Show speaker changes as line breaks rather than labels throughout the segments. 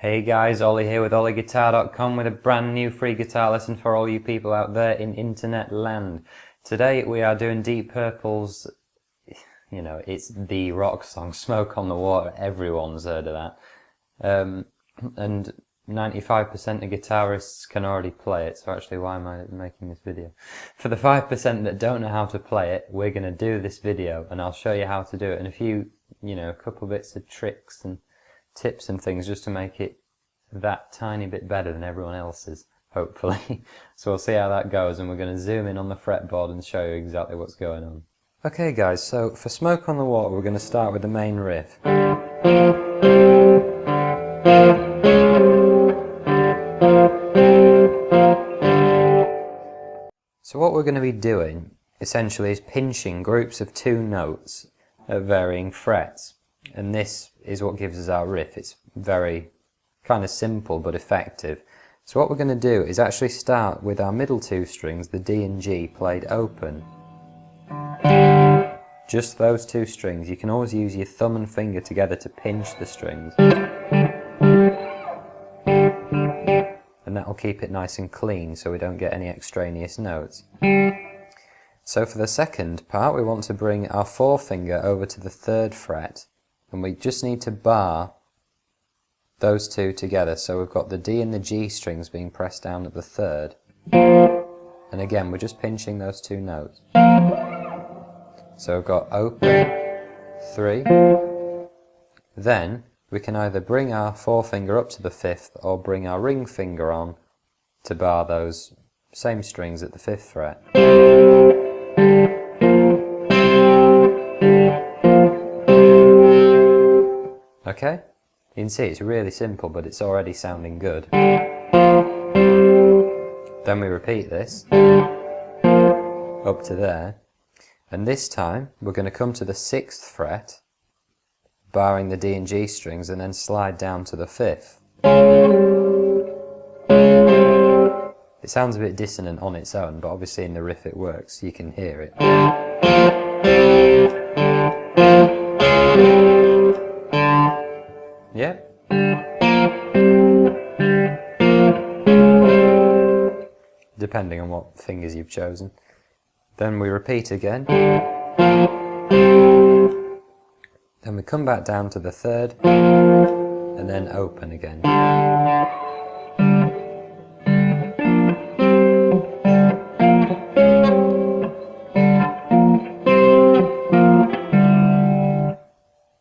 Hey guys, Ollie here with OllieGuitar.com with a brand new free guitar lesson for all you people out there in internet land. Today we are doing Deep Purple's, it's the rock song, Smoke on the Water. Everyone's heard of that. And 95% of guitarists can already play it, so actually why am I making this video? For the 5% that don't know how to play it, we're going to do this video and I'll show you how to do it and a few, a couple bits of tricks and tips and things just to make it that tiny bit better than everyone else's, hopefully. So we'll see how that goes, and we're going to zoom in on the fretboard and show you exactly what's going on. Okay guys, so for Smoke on the Water we're going to start with the main riff. So what we're going to be doing essentially is pinching groups of two notes at varying frets, and this is what gives us our riff. It's very kind of simple but effective. So what we're going to do is actually start with our middle two strings, the D and G, played open. Just those two strings. You can always use your thumb and finger together to pinch the strings, and that will keep it nice and clean so we don't get any extraneous notes. So for the second part we want to bring our forefinger over to the 3rd fret, and we just need to bar those two together. So we've got the D and the G strings being pressed down at the 3rd, and again we're just pinching those two notes. So we've got open, 3, then we can either bring our forefinger up to the 5th or bring our ring finger on to bar those same strings at the 5th fret. Okay? You can see it's really simple, but it's already sounding good. Then we repeat this up to there, and this time we're going to come to the 6th fret, barring the D and G strings, and then slide down to the 5th. It sounds a bit dissonant on its own, but obviously in the riff it works, you can hear it. Yeah. Depending on what fingers you've chosen. Then we repeat again. Then we come back down to the 3rd, and then open again.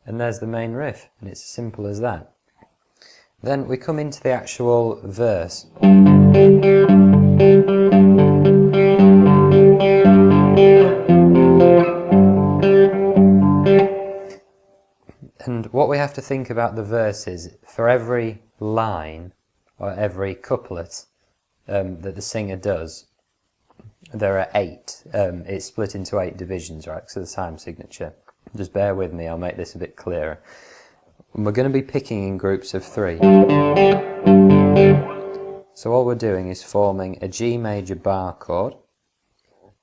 And there's the main riff, and it's as simple as that. Then we come into the actual verse. And what we have to think about the verse is, for every line, or every couplet that the singer does, there are 8. It's split into 8 divisions, right, so the time signature. Just bear with me, I'll make this a bit clearer. And we're going to be picking in groups of 3. So all we're doing is forming a G major bar chord,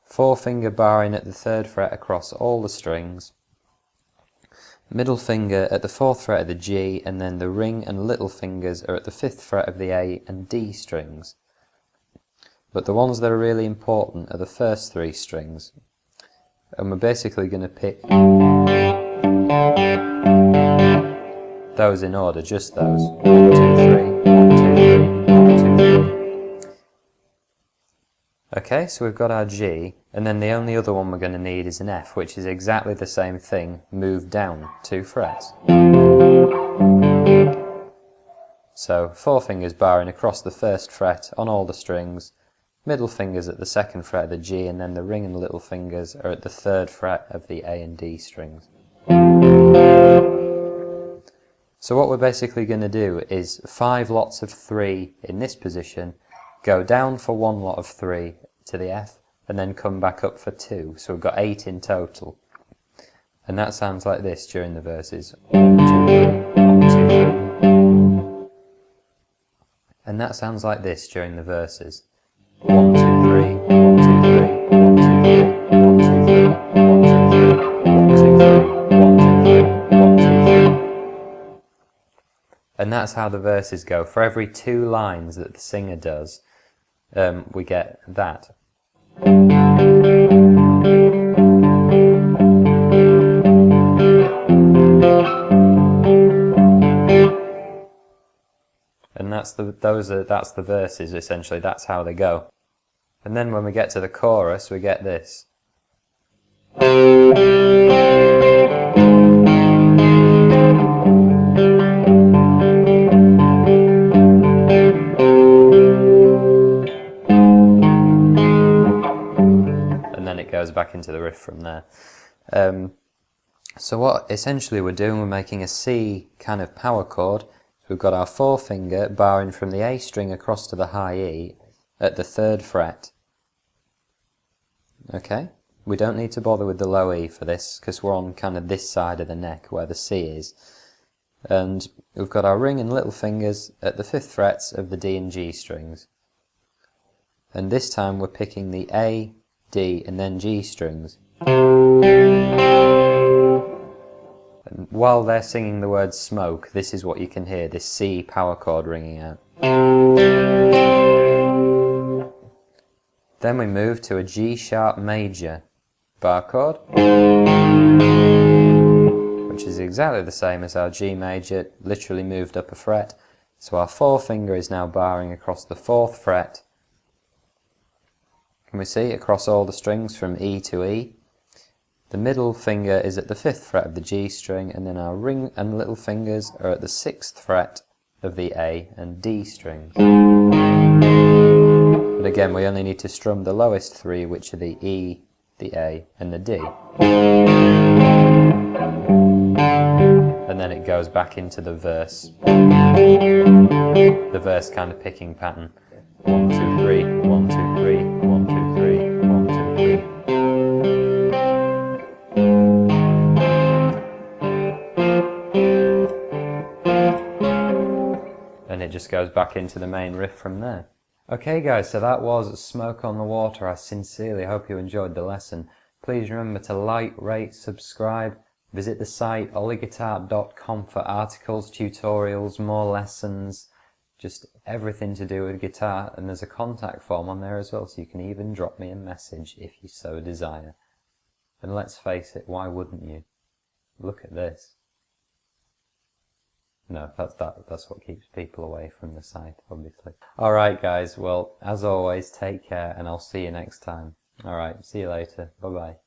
forefinger barring at the 3rd fret across all the strings, middle finger at the 4th fret of the G, and then the ring and little fingers are at the 5th fret of the A and D strings. But the ones that are really important are the first 3 strings. And we're basically going to pick those in order, just those. 1, 2, 3, 1, 2, 3, 1, 2, 3. Okay, so we've got our G, and then the only other one we're going to need is an F, which is exactly the same thing, moved down 2 frets. So 4 fingers barring across the 1st fret on all the strings, middle fingers at the 2nd fret of the G, and then the ring and little fingers are at the 3rd fret of the A and D strings. So what we're basically going to do is 5 lots of 3 in this position, go down for 1 lot of 3 to the F, and then come back up for 2. So we've got 8 in total. And that sounds like this during the verses. 1, 2, 3, 1, 2, 3. And that sounds like this during the verses. 1, 2, 3, 1, 2, 3, 1, 2, 3, 1, 2, 3, 1, 2, 3, 1, 2, 3, 1, 2, 3, 1, 2, 3. And that's how the verses go. For every 2 lines that the singer does, we get that. And that's the verses, essentially. That's how they go. And then when we get to the chorus, we get this. And then it goes back into the riff from there. So what essentially we're doing, we're making a C kind of power chord. So we've got our forefinger barring from the A string across to the high E at the 3rd fret. Okay? We don't need to bother with the low E for this, because we're on kind of this side of the neck where the C is. And we've got our ring and little fingers at the 5th frets of the D and G strings. And this time we're picking the A, D and then G strings. And while they're singing the word smoke, this is what you can hear, this C power chord ringing out. Then we move to a G sharp major bar chord, which is exactly the same as our G major, literally moved up a fret. So our forefinger is now barring across the 4th fret. Can we see across all the strings from E to E? The middle finger is at the 5th fret of the G string, and then our ring and little fingers are at the 6th fret of the A and D strings. But again, we only need to strum the lowest 3, which are the E, the A and the D. And then it goes back into the verse. The verse kind of picking pattern. 1, 2, 3, 1, 2, 3, 1, 2, 3, 1, 2, 3. And it just goes back into the main riff from there. Okay guys, so that was Smoke on the Water. I sincerely hope you enjoyed the lesson. Please remember to like, rate, subscribe. Visit the site ollieguitar.com for articles, tutorials, more lessons, just everything to do with guitar. And there's a contact form on there as well, so you can even drop me a message if you so desire. And let's face it, why wouldn't you? Look at this. No, that's what keeps people away from the site, obviously. Alright guys, well, as always, take care and I'll see you next time. Alright, see you later. Bye bye.